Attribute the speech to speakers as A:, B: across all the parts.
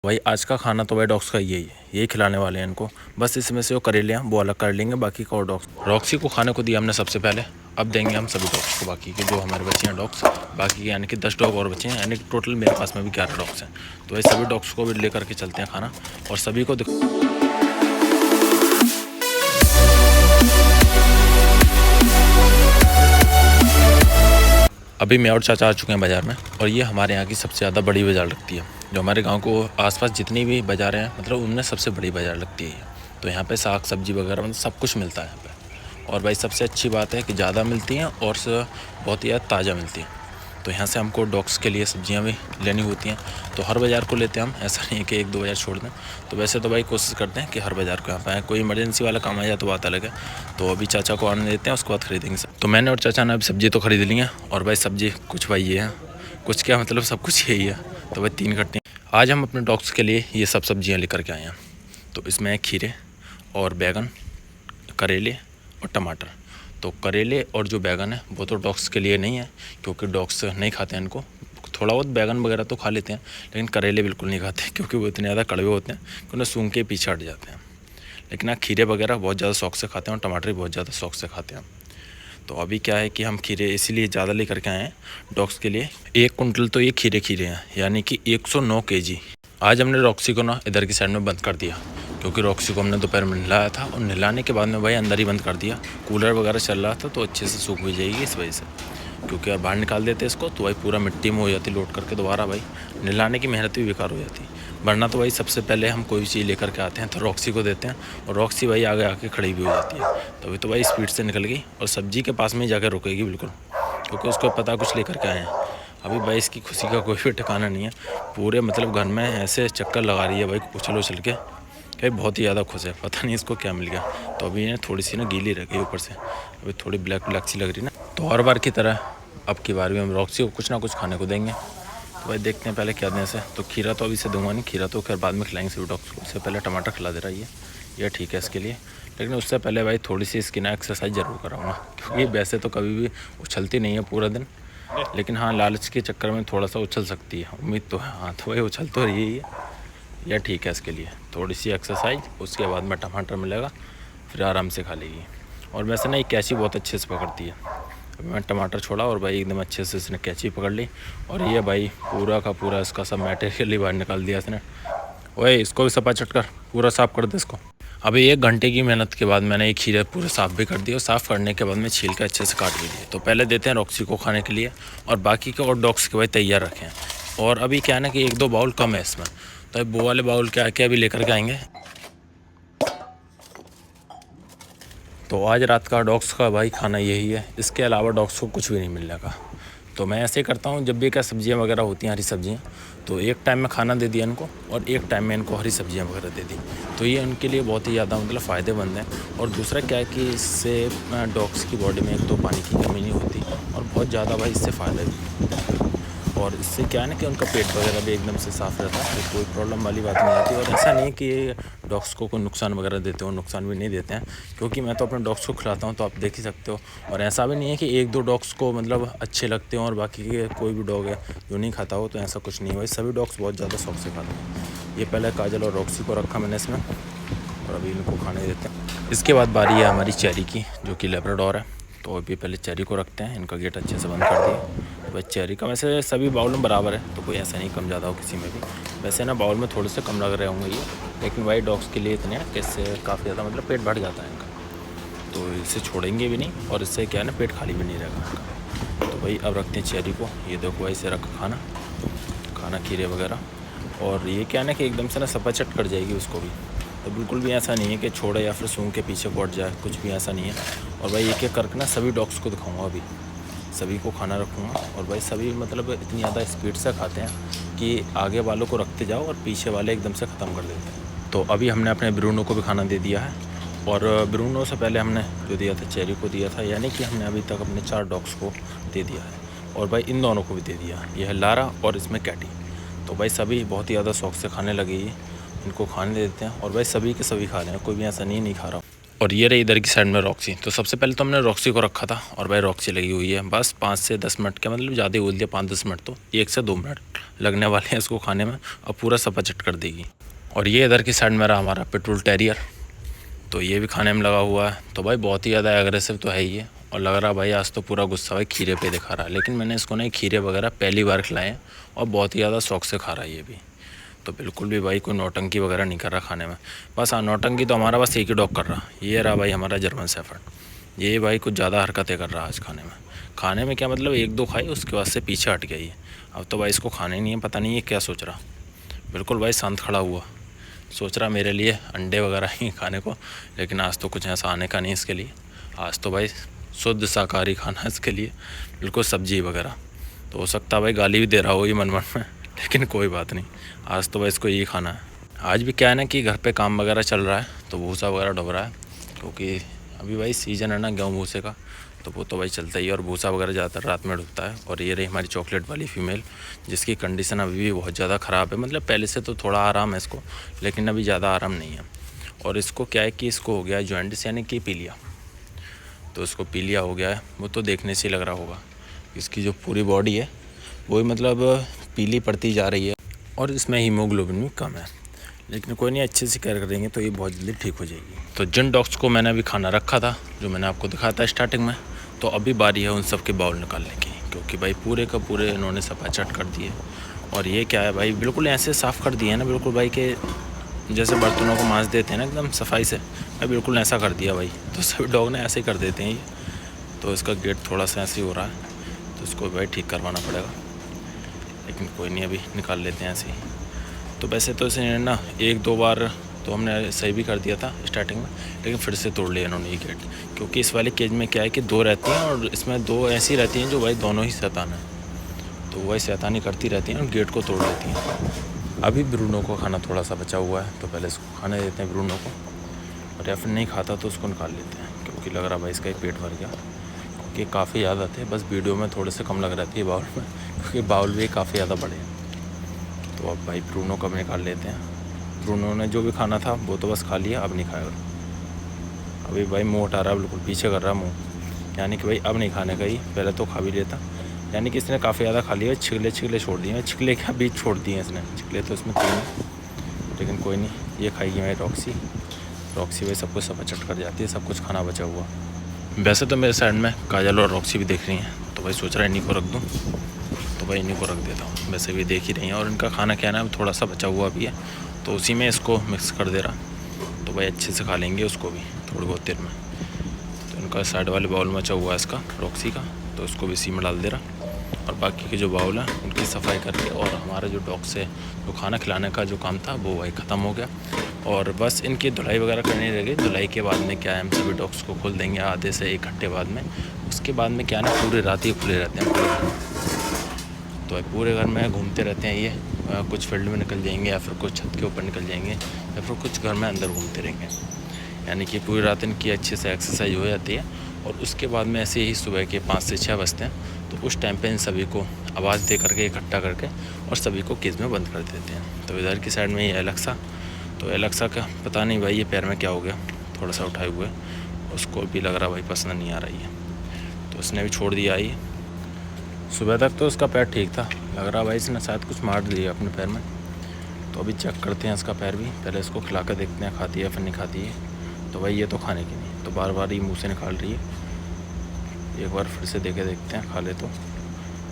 A: भाई आज का खाना तो भाई डॉग्स का यही खिलाने वाले हैं इनको। बस इसमें से वो करेले हैं वो अलग कर लेंगे, बाकी का और डॉग्स। रॉक्सी को खाने को दिया हमने सबसे पहले, अब देंगे हम सभी डॉग्स को, बाकी के जो हमारे बच्चे हैं डॉग्स, बाकी के यानी कि 10 डॉग और बच्चे हैं, यानी कि टोटल मेरे पास में भी 11 डॉग्स हैं। तो भाई सभी डॉग्स को भी लेकर के चलते हैं खाना और सभी को अभी मैं और चाचा आ चुके हैं बाज़ार में, और ये हमारे यहाँ की सबसे ज़्यादा बड़ी बाज़ार लगती है। जो हमारे गांव को आसपास जितनी भी बाज़ारें हैं मतलब उनमें सबसे बड़ी बाज़ार लगती है ये। तो यहाँ पे साग सब्जी वगैरह मतलब सब कुछ मिलता है यहाँ पे। और भाई सबसे अच्छी बात है कि ज़्यादा मिलती हैं और बहुत ही ज़्यादा ताज़ा मिलती हैं। तो यहाँ से हमको डॉग्स के लिए सब्जियाँ भी लेनी होती हैं, तो हर बाज़ार को लेते हैं हम, ऐसा नहीं है कि 1-2 बाज़ार छोड़ दें। तो वैसे तो भाई कोशिश करते हैं कि हर बाज़ार को यहाँ पे आए, कोई इमरजेंसी वाला काम आ जाए तो बात अलग है। तो अभी चाचा को आने देते हैं, उसके बाद खरीदेंगे सब। तो मैंने और चाचा ने अभी सब्ज़ी तो खरीद ली है, और भाई सब्ज़ी कुछ भाई ये है, कुछ क्या मतलब सब कुछ यही है। तो भाई 3 कट्टे आज हम अपने डॉग्स के लिए ये सब सब्ज़ियाँ लेकर के आए हैं। तो इसमें खीरे और बैगन, करेले और टमाटर। तो करेले और जो बैगन है वो तो डॉग्स के लिए नहीं है, क्योंकि डॉग्स नहीं खाते हैं इनको। थोड़ा बहुत बैगन वगैरह तो खा लेते हैं, लेकिन करेले बिल्कुल नहीं खाते क्योंकि वो इतने ज़्यादा कड़वे होते हैं कि उन्हें सूंघ के पीछे हट जाते हैं। लेकिन हाँ, खीरे वगैरह बहुत ज़्यादा शौक से खाते हैं और टमाटर भी बहुत ज़्यादा शौक से खाते हैं। तो अभी क्या है कि हम खीरे इसीलिए ज़्यादा लेकर के आए हैं डॉग्स के लिए। 1 कुंटल तो ये खीरे हैं, यानी कि 109 kg। आज हमने रॉक्सी को ना इधर की साइड में बंद कर दिया, क्योंकि रॉक्सी को हमने दोपहर में नहलाया था, और नहलाने के बाद में भाई अंदर ही बंद कर दिया। कूलर वगैरह चल रहा था तो अच्छे से सूख भी जाएगी इस वजह से, क्योंकि यार बाहर निकाल देते इसको तो भाई पूरा मिट्टी में हो जाती, लोड करके दोबारा भाई नहलाने की मेहनत भी बेकार हो जाती। वरना तो भाई सबसे पहले हम कोई चीज़ लेकर के आते हैं तो रॉक्सी को देते हैं, और रॉक्सी भाई आगे आके खड़ी भी हो जाती है। तो अभी तो भाई स्पीड से निकल गई और सब्जी के पास में ही जाकर रुकेगी बिल्कुल, क्योंकि उसको पता कुछ लेकर के आए हैं। अभी भाई इसकी खुशी का कोई भी ठिकाना नहीं है, पूरे मतलब घर में ऐसे चक्कर लगा रही है भाई उछल उछल के, भाई बहुत ही ज़्यादा खुश है, पता नहीं इसको क्या मिल गया। तो अभी ये थोड़ी सी ना गीली रह गई ऊपर से, अभी थोड़ी ब्लैक ब्लैक सी लग रही ना। तो हर बार की तरह अब की बार भी हम रॉक्सी को कुछ ना कुछ खाने को देंगे। तो भाई देखते हैं पहले क्या दें से। तो खीरा तो अभी से दूंगा नहीं, खीरा तो खैर बाद में खिलाएंगे सभी डॉग्स को। उससे पहले टमाटर खिला दे रहा है ये ठीक है इसके लिए। लेकिन उससे पहले भाई थोड़ी सी इसकी ना एक्सरसाइज ज़रूर कराऊंगा, क्योंकि वैसे तो कभी भी उछलती नहीं है पूरा दिन, लेकिन हाँ लालच के चक्कर में थोड़ा सा उछल सकती है, उम्मीद तो है। हाँ तो भाई उछल तो रही है, यह ठीक है इसके लिए। थोड़ी सी एक्सरसाइज, उसके बाद में टमाटर मिलेगा, फिर आराम से खा लेगी। और वैसे ना ये कैची बहुत अच्छे से पकड़ती है। अभी मैं टमाटर छोड़ा और भाई एकदम अच्छे से इसने कैची पकड़ ली, और ये भाई पूरा का पूरा इसका सब मटेरियल ही बाहर निकाल दिया इसने। ओए इसको भी सपा चटकर पूरा साफ़ कर दे इसको। अभी 1 घंटे की मेहनत के बाद मैंने ये खीरे पूरे साफ़ भी कर दिए, और साफ़ करने के बाद में छील के अच्छे से काट भी दिए। तो पहले देते हैं रॉक्सी को खाने के लिए, और बाकी के और डॉग्स के भाई तैयार रखें। और अभी क्या है ना कि 1-2 बाउल कम है इसमें, तो वो वाले बाउल क्या क्या अभी लेकर के आएंगे। तो आज रात का डॉग्स का भाई खाना यही है, इसके अलावा डॉग्स को कुछ भी नहीं मिलने का। तो मैं ऐसे ही करता हूँ, जब भी क्या सब्जियाँ वगैरह होती हैं हरी सब्जियाँ, तो एक टाइम में खाना दे दिया इनको, और एक टाइम में इनको हरी सब्जियाँ वगैरह दे दी। तो ये उनके लिए बहुत ही ज़्यादा मतलब फ़ायदेमंद है। और दूसरा क्या है कि इससे डॉग्स की बॉडी में एक तो पानी की कमी नहीं होती, और बहुत ज़्यादा भाई इससे फ़ायदा भी। और इससे क्या है ना कि उनका पेट वगैरह भी एकदम से साफ़ रहता है, तो कोई प्रॉब्लम वाली बात नहीं आती। और ऐसा नहीं है कि ये डॉग्स को कोई नुकसान वगैरह देते हो, नुकसान भी नहीं देते हैं, क्योंकि मैं तो अपने डॉग्स को खिलाता हूँ, तो आप देख ही सकते हो। और ऐसा भी नहीं है कि 1-2 डॉग्स को मतलब अच्छे लगते हैं और बाकी के कोई भी डॉग है जो नहीं खाता हो, तो ऐसा कुछ नहीं है भाई, सभी डॉग्स बहुत ज़्यादा शौक से खाते हैं। ये पहले काजल और रॉक्सी को रखा मैंने इसमें, और अभी इनको खाने देते हैं। इसके बाद बारी है हमारी चेरी की, जो कि लेब्राडोर है। तो अभी पहले चेरी को रखते हैं, इनका गेट अच्छे से बंद कर दिया। तो भाई चेरी का वैसे सभी बाउल में बराबर है, तो कोई ऐसा नहीं कम ज़्यादा हो किसी में भी। वैसे ना बाउल में थोड़े से कम लग रहे होंगे ये, लेकिन भाई डॉग्स के लिए इतने हैं कि इससे काफ़ी ज़्यादा मतलब पेट भर जाता है इनका, तो इसे छोड़ेंगे भी नहीं, और इससे क्या है ना पेट खाली भी नहीं रहेगा इनका। तो भाई अब रखते हैं चेरी को, ये देखो भाई इसे रखा खाना खीरे वगैरह। और ये क्या है ना कि एकदम से ना सपाचट कर जाएगी उसको भी, तो बिल्कुल भी ऐसा नहीं है कि छोड़े या फिर सूंघ के पीछे पड़ जाए, कुछ भी ऐसा नहीं है। और भाई एक एक करके ना सभी डॉग्स को दिखाऊंगा, अभी सभी को खाना रखूँगा। और भाई सभी मतलब इतनी ज़्यादा स्पीड से खाते हैं कि आगे वालों को रखते जाओ और पीछे वाले एकदम से ख़त्म कर देते हैं। तो अभी हमने अपने ब्रूनो को भी खाना दे दिया है, और ब्रूनो से पहले हमने जो दिया था चेरी को दिया था, यानी कि हमने अभी तक अपने 4 डॉग्स को दे दिया है। और भाई इन दोनों को भी दे दिया, यह है लारा और इसमें कैटी। तो भाई सभी बहुत ही ज़्यादा शौक से खाने लगे, इनको खाने देते हैं। और भाई सभी के सभी खा रहे हैं, कोई भी ऐसा नहीं खा रहा। और ये रही इधर की साइड में रॉक्सी। तो सबसे पहले तो हमने रॉक्सी को रखा था और भाई रॉक्सी लगी हुई है बस 5 से 10 मिनट के, मतलब ज़्यादा ही बोल दिया 5-10 मिनट, तो 1 से 2 मिनट लगने वाले हैं इसको खाने में और पूरा सपा चट कर देगी। और ये इधर की साइड में रहा हमारा पिटबुल टेरियर, तो ये भी खाने में लगा हुआ है। तो भाई बहुत ही ज़्यादा एग्रेसिव तो है ही है और लग रहा भाई आज तो पूरा गुस्सा भाई खीरे पे दिखा रहा है, लेकिन मैंने इसको नहीं खीरे वगैरह पहली बार खिलाए हैं और बहुत ही ज़्यादा शौक से खा रहा है ये भी। तो बिल्कुल भी भाई कोई नौटंकी वगैरह नहीं कर रहा खाने में। बस हाँ, नौटंकी तो हमारा बस एक ही डॉग कर रहा, ये रहा भाई हमारा जर्मन शेफर्ड। ये भाई कुछ ज़्यादा हरकतें कर रहा है आज खाने में क्या मतलब 1-2 खाई उसके बाद से पीछे हट गया ये। अब तो भाई इसको खाने नहीं है, पता नहीं ये क्या सोच रहा। बिल्कुल भाई शांत खड़ा हुआ, सोच रहा मेरे लिए अंडे वगैरह ही खाने को, लेकिन आज तो कुछ ऐसा आने का नहीं इसके लिए। आज तो भाई शुद्ध शाकाहारी खाना इसके लिए, बिल्कुल सब्जी वगैरह। तो हो सकता है भाई गाली भी दे रहा हो ये मन मन में, लेकिन कोई बात नहीं, आज तो भाई इसको यही खाना है। आज भी क्या है ना कि घर पे काम वगैरह चल रहा है तो भूसा वगैरह ढो रहा है, क्योंकि अभी भाई सीज़न है ना गेहूँ भूसे का, तो वो तो भाई चलता ही है और भूसा वगैरह ज़्यादातर रात में ढुकता है। और ये रही हमारी चॉकलेट वाली फ़ीमेल, जिसकी कंडीशन अभी भी बहुत ज़्यादा ख़राब है, मतलब पहले से तो थोड़ा आराम है इसको, लेकिन अभी ज़्यादा आराम नहीं है। और इसको क्या है कि इसको हो गया है जॉइंटिस यानी कि पीलिया, तो इसको पीलिया हो गया है। वो तो देखने से ही लग रहा होगा, इसकी जो पूरी बॉडी है वही मतलब पीली पड़ती जा रही है और इसमें हीमोग्लोबिन भी कम है, लेकिन कोई नहीं, अच्छे से केयर करेंगे तो ये बहुत जल्दी ठीक हो जाएगी। तो जिन डॉग्स को मैंने अभी खाना रखा था, जो मैंने आपको दिखाया था स्टार्टिंग में, तो अभी बारी है उन सब के बाउल निकालने की, क्योंकि भाई पूरे का पूरे इन्होंने सपाचट कर दिए। और ये क्या है भाई, बिल्कुल ऐसे साफ़ कर दिए है ना, बिल्कुल भाई के जैसे बर्तनों को मांज देते हैं ना एकदम सफाई से, भाई बिल्कुल ऐसा कर दिया भाई। तो सभी डॉग ने ऐसे ही कर देते हैं ये। तो इसका गेट थोड़ा सा ऐसे ही हो रहा है, तो इसको भाई ठीक करवाना पड़ेगा, लेकिन कोई नहीं, अभी निकाल लेते हैं ऐसे ही। तो वैसे तो इसे ना 1-2 बार तो हमने सही भी कर दिया था स्टार्टिंग में, लेकिन फिर से तोड़ लिया इन्होंने ये गेट, क्योंकि इस वाले केज में क्या है कि 2 रहती हैं और इसमें 2 ऐसी रहती हैं जो भाई दोनों ही शैतान हैं, तो वही शैतानी करती रहती हैं और गेट को तोड़ देती हैं। अभी ब्रूनो को खाना थोड़ा सा बचा हुआ है, तो पहले इसको खाने देते हैं ब्रूनो को, और या फिर नहीं खाता तो उसको निकाल लेते हैं, क्योंकि लग रहा भाई इसका ही पेट भर गया, क्योंकि काफ़ी ज़्यादा थे। बस वीडियो में थोड़े से कम लग रहती है बाउल में, क्योंकि बाउल भी काफ़ी ज़्यादा बड़े हैं। तो अब भाई ब्रूनो का भी निकाल लेते हैं। ब्रूनो ने जो भी खाना था वो तो बस खा लिया, अब नहीं खाएगा। अभी भाई मुँह हटा रहा है, बिल्कुल पीछे कर रहा है मुँह, यानी कि भाई अब नहीं खाने का ही, पहले तो खा भी लेता, यानी कि इसने काफ़ी ज़्यादा खा लिया। छिगले छोड़ दिए, छिगले के बीच छोड़ दिए इसने, छिगले तो इसमें 3, लेकिन कोई नहीं, ये खाएगी भाई रॉक्सी भाई सब कुछ सपाचट कर जाती है, सब कुछ खाना बचा हुआ। वैसे तो मेरे साइड में काजल और रॉक्सी भी देख रही हैं, तो भाई सोच रहा है इन्हीं को रख दूँ, तो भाई इन्हीं को रख देता हूँ। वैसे भी देख ही रही हैं, और इनका खाना क्या है ना थोड़ा सा बचा हुआ भी है, तो उसी में इसको मिक्स कर दे रहा, तो भाई अच्छे से खा लेंगे उसको भी थोड़ी बहुत देर में। तो इनका साइड वाले बाउल में बचा हुआ है इसका रॉक्सी का, तो उसको भी इसी में डाल दे रहा, और बाकी के जो बाउल है उनकी सफाई करके, और हमारा जो डॉग से जो खाना खिलाने का जो काम था वो भाई ख़त्म हो गया। और बस इनकी धुलाई वगैरह करनी रह गई। धुलाई के बाद में क्या है, हम सभी डॉग्स को खोल देंगे आधे से 1 घंटे बाद में। उसके बाद में क्या है ना, पूरी रात ही खुले रहते हैं पूरे घर में, तो भाई पूरे घर में घूमते रहते हैं ये, कुछ फील्ड में निकल जाएंगे या फिर कुछ छत के ऊपर निकल जाएंगे या फिर कुछ घर में अंदर घूमते रहेंगे, यानी कि पूरी रात इनकी अच्छे से एक्सरसाइज हो जाती है। और उसके बाद में ऐसे ही सुबह के 5 से 6 बजते हैं, तो उस टाइम पे इन सभी को आवाज़ दे करके इकट्ठा करके और सभी को केज में बंद कर देते हैं। तो इधर की साइड में ये एलेक्सा, तो एलेक्सा का पता नहीं भाई ये पैर में क्या हो गया, थोड़ा सा उठाए हुए, उसको भी लग रहा भाई पसंद नहीं आ रही है, तो उसने भी छोड़ दिया ही। सुबह तक तो उसका पैर ठीक था, लग रहा भाई इसने शायद कुछ मार दिया अपने पैर में। तो अभी चेक करते हैं इसका पैर भी, पहले इसको खिला कर देखते हैं खाती है फिर नहीं खाती है। तो भाई ये तो खाने की नहीं, तो बार बार ये मुँह से निकाल रही है। एक बार फिर से देके देखते हैं खा ले तो,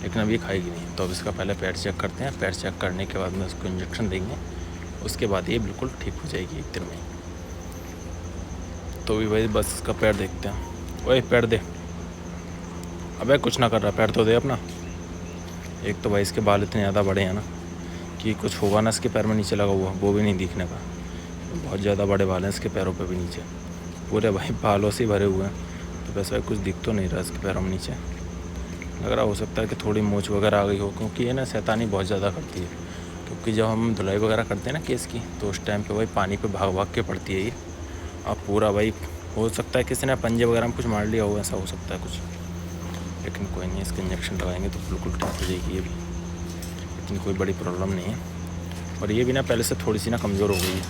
A: लेकिन अभी खाएगी नहीं। तो अब इसका पहले पैर चेक करते हैं, पैर चेक करने के बाद में उसको इंजेक्शन देंगे, उसके बाद ये बिल्कुल ठीक हो जाएगी 1 दिन में। तो भी भाई बस इसका पैर देखते हैं। ओए पैर दे, अबे कुछ ना कर रहा, पैर तो दे अपना। एक तो भाई इसके बाल इतने ज़्यादा बड़े हैं ना कि कुछ होगा ना इसके पैर में नीचे लगा हुआ, वो भी नहीं दिखने का। बहुत ज़्यादा बड़े बाल हैं इसके पैरों पे भी नीचे, पूरे भाई बालों से भरे हुए हैं। तो वैसे कुछ दिख तो नहीं रहा इसके पैरों में नीचे, लग रहा हो सकता है कि थोड़ी मोच वगैरह आ गई हो, क्योंकि ये ना शैतानी बहुत ज़्यादा करती है। क्योंकि जब हम धुलाई वगैरह करते हैं ना केस की, तो उस टाइम पे भाई पानी पे भाग भाग के पड़ती है ये। अब पूरा भाई हो सकता है किसी ने पंजे वगैरह में कुछ मार लिया हो, ऐसा हो सकता है कुछ, लेकिन कोई नहीं, इसके इंजेक्शन लगाएंगे तो बिल्कुल ठीक हो जाएगी ये भी, लेकिन कोई बड़ी प्रॉब्लम नहीं है। और ये भी ना पहले से थोड़ी सी ना कमज़ोर हो गई है,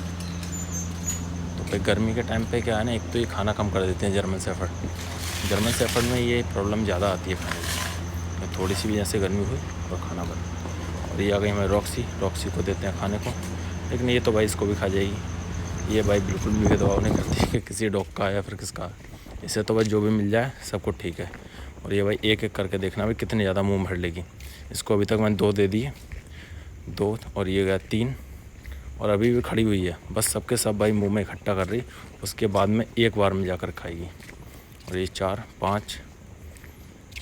A: तो भाई गर्मी के टाइम पे क्या है ना, एक तो ये खाना कम कर देते हैं जर्मन शेफर्ड में ये प्रॉब्लम ज़्यादा आती है खाने की, थोड़ी सी भी जैसे गर्मी हुई और खाना बंद। और ये आ गई हमारी रॉक्सी को देते हैं खाने को, लेकिन ये तो भाई इसको भी खा जाएगी। ये भाई बिल्कुल भी भेदभाव नहीं करती कि किसी डॉग का या फिर किसका, इसे तो भाई जो भी मिल जाए सब कुछ ठीक है। और ये भाई एक एक करके देखना भी कितनी ज़्यादा मुँह भर लेगी। इसको अभी तक मैंने 2 दे दिए, 2, और ये गया 3, और अभी भी खड़ी हुई है। बस सबके सब भाई मुंह में इकट्ठा कर रही, उसके बाद में एक बार में जाकर खाएगी। और ये 4, 5,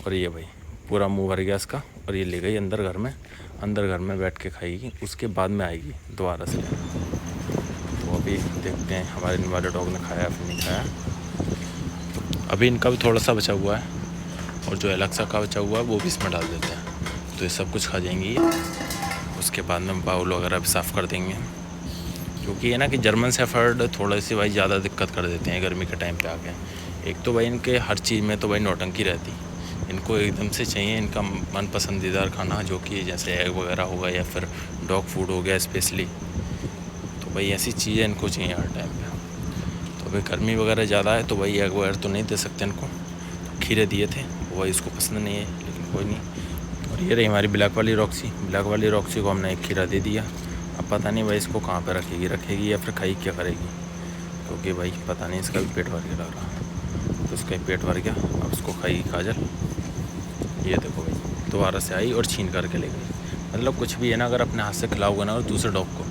A: और ये भाई पूरा मुंह भर गया इसका, और ये ले गई अंदर घर में बैठ के खाएगी, उसके बाद में आएगी दोबारा से। तो अभी देखते हैं हमारे वाले डॉग ने खाया फिर नहीं खाया। अभी इनका भी थोड़ा सा बचा हुआ है, और जो एलेक्सा का बचा हुआ है वो भी इसमें डाल देते हैं, तो ये सब कुछ खा जाएंगी। उसके बाद में बाउल वगैरह भी साफ़ कर देंगे, क्योंकि ये ना कि जर्मन शेफर्ड थोड़ा सी भाई ज़्यादा दिक्कत कर देते हैं गर्मी के टाइम पे आके। एक तो भाई इनके हर चीज़ में तो भाई नौटंकी रहती, इनको एकदम से चाहिए इनका मन पसंदीदा खाना, जो कि जैसे एग वगैरह होगा या फिर डॉग फूड हो गया स्पेशली। तो भाई ऐसी चीज़ें इनको चाहिए हर टाइम पे। तो भाई गर्मी वगैरह ज़्यादा है तो भाई एग वगैरह तो नहीं दे सकते इनको, खीरे दिए थे वो भाई इसको पसंद नहीं है, लेकिन कोई नहीं। और ये रही हमारी ब्लैक वाली रॉक्सी को हमने एक खीरा दे दिया। अब पता नहीं भाई इसको कहाँ पे रखेगी या फिर खाई क्या करेगी, क्योंकि भाई पता नहीं, इसका भी पेट भर गया लग रहा। तो उसका पेट भर गया, अब उसको खाएगी काजल। ये देखो भाई दोबारा से आई और छीन करके ले गई। मतलब कुछ भी है ना, अगर अपने हाथ से खिलाओगे ना और दूसरे डॉग को,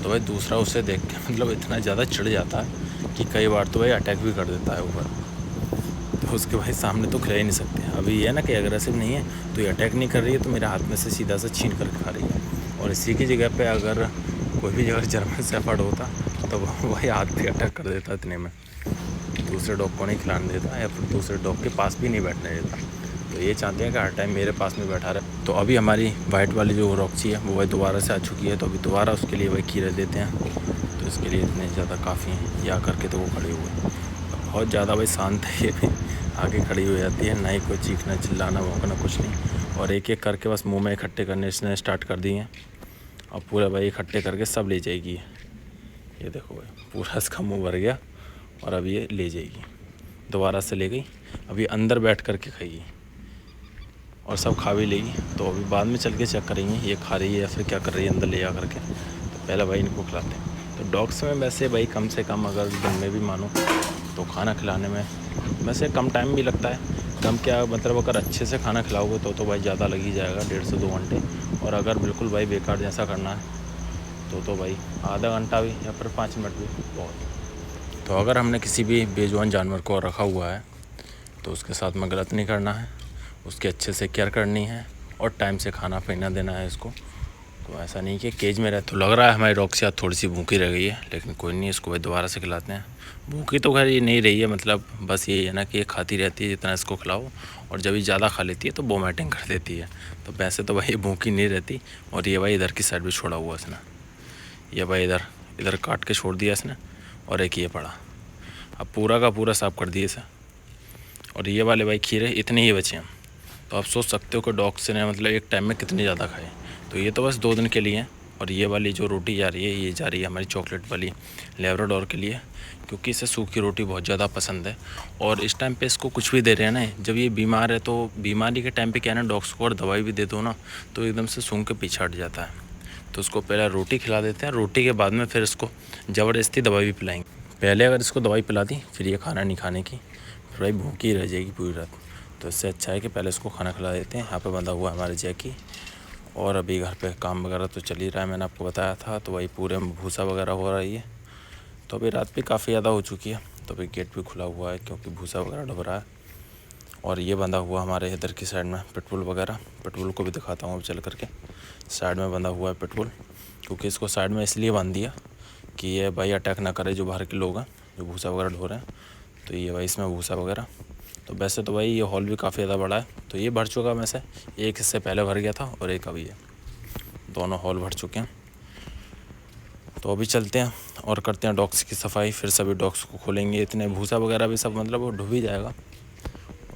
A: तो भाई दूसरा उसे देख के मतलब इतना ज़्यादा चिढ़ जाता है कि कई बार तो भाई अटैक भी कर देता है ऊपर। तो उसके भाई सामने तो खिला ही नहीं सकते। अभी ये है ना कि अग्रेसिव नहीं है, तो ये अटैक नहीं कर रही है, तो मेरे हाथ में से सीधा सा छीन कर खा रही है। और इसी की जगह पे अगर कोई भी जगह जर्मन शेफर्ड होता तो वही हाथ पे अटैक कर देता, इतने में दूसरे डॉग को नहीं खिलाने देता या फिर दूसरे डॉग के पास भी नहीं बैठने देता। तो ये चाहते हैं कि हर टाइम मेरे पास में बैठा रहे। तो अभी हमारी वाइट वाली जो रॉक्सी है वो भाई दोबारा से आ चुकी है, तो अभी दोबारा उसके लिए भाई खीरे देते हैं। तो इसके लिए इतने ज़्यादा काफ़ी हैं, या करके तो वो खड़ी हुई बहुत ज़्यादा भाई शांत है। ये भी आगे खड़ी हो जाती है, ना ही कोई चीखना चिल्लाना भौंकना कुछ नहीं। और एक एक करके बस मुंह में इकट्ठे करने इसने स्टार्ट कर दिए हैं। अब पूरा भाई इकट्ठे करके सब ले जाएगी। ये देखो भाई पूरा इसका मुंह भर गया, और अब ये ले जाएगी, दोबारा से ले गई। अभी अंदर बैठ करके खाएगी और सब खा भी लेगी। तो अभी बाद में चल के चेक करेंगे ये खा रही है या फिर क्या कर रही है अंदर ले जा करके। तो पहले भाई इनको खिलाते हैं। तो डॉग्स में वैसे भाई कम से कम अगर दिन में भी मानो तो खाना खिलाने में वैसे कम टाइम भी लगता है। कम क्या मतलब, अगर अच्छे से खाना खिलाओगे तो भाई ज़्यादा लग ही जाएगा, 1.5 से 2 घंटे। और अगर बिल्कुल भाई बेकार जैसा करना है तो भाई आधा घंटा भी या फिर 5 मिनट भी बहुत। तो अगर हमने किसी भी बेजुबान जानवर को रखा हुआ है तो उसके साथ में गलत नहीं करना है, उसकी अच्छे से केयर करनी है और टाइम से खाना पीना देना है इसको। तो ऐसा नहीं कि केज में रहे। तो लग रहा है हमारी रॉक्सी थोड़ी सी भूखी रह गई है, लेकिन कोई नहीं, इसको भाई दोबारा से खिलाते हैं। भूखी तो खैर ये नहीं रही है, मतलब बस ये है ना कि ये खाती रहती है जितना इसको खिलाओ, और जब ये ज़्यादा खा लेती है तो वोमिटिंग कर देती है। तो वैसे तो भाई ये भूखी नहीं रहती। और ये भाई इधर की साइड भी छोड़ा हुआ इसने, ये भाई इधर काट के छोड़ दिया इसने, और एक ये पड़ा। अब पूरा का पूरा साफ़ कर दिया इसे। और ये वाले भाई खीरे इतने ही बचे हैं। तो आप सोच सकते हो कि डॉग से ने मतलब एक टाइम में कितनी ज़्यादा खाए। तो ये तो बस 2 दिन के लिए हैं। और ये वाली जो रोटी जा रही है ये जा रही है हमारी चॉकलेट वाली लैब्राडोर के लिए, क्योंकि इसे सूखी रोटी बहुत ज़्यादा पसंद है। और इस टाइम पे इसको कुछ भी दे रहे हैं ना, जब ये बीमार है तो बीमारी के टाइम पे क्या है ना, डॉग्स को और दवाई भी दे दो ना तो एकदम से सूंघ के पीछे हट जाता है। तो उसको पहले रोटी खिला देते हैं, रोटी के बाद में फिर इसको ज़बरदस्ती दवाई भी पिलाएंगे। पहले अगर इसको दवाई पिला दी फिर ये खाना नहीं खाने की, फिर भाई भूखी रह जाएगी पूरी रात। तो इससे अच्छा है कि पहले इसको खाना खिला देते हैं। यहाँ पे बंधा हुआ है हमारे जैकी, और अभी घर पे काम वगैरह तो चल ही रहा है, मैंने आपको बताया था। तो वही पूरे में भूसा वगैरह हो रही है। तो अभी रात भी काफ़ी ज़्यादा हो चुकी है, तो अभी गेट भी खुला हुआ है क्योंकि भूसा वगैरह डब रहा है। और ये बंधा हुआ हमारे इधर की साइड में पिटबुल वगैरह, पिटबुल को भी दिखाता हूँ अब चल करके। साइड में बंधा हुआ है पिटबुल, क्योंकि इसको साइड में इसलिए बांध दिया कि ये भाई अटैक ना करे जो बाहर के लोग हैं जो भूसा वगैरह ढो रहे हैं। तो ये भाई इसमें भूसा वगैरह। तो वैसे तो भाई ये हॉल भी काफ़ी ज़्यादा बड़ा है, तो ये भर चुका में से एक इससे पहले भर गया था और एक अभी है, दोनों हॉल भर चुके हैं। तो अभी चलते हैं और करते हैं डॉग्स की सफाई, फिर सभी डॉग्स को खोलेंगे। इतने भूसा वगैरह भी सब मतलब वो डूब ही जाएगा,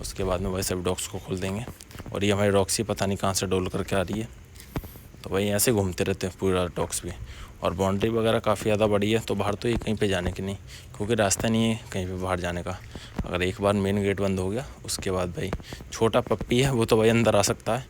A: उसके बाद में भाई सभी डॉग्स को खोल देंगे। और ये हमारी रॉक्सी पता नहीं कहाँ से डोल करके आ रही है, तो भाई ऐसे घूमते रहते हैं पूरा डॉग्स भी। और बाउंड्री वगैरह काफ़ी ज़्यादा बड़ी है, तो बाहर तो ये कहीं पे जाने की नहीं, क्योंकि रास्ता नहीं है कहीं पे बाहर जाने का। अगर एक बार मेन गेट बंद हो गया उसके बाद भाई छोटा पप्पी है वो तो भाई अंदर आ सकता है,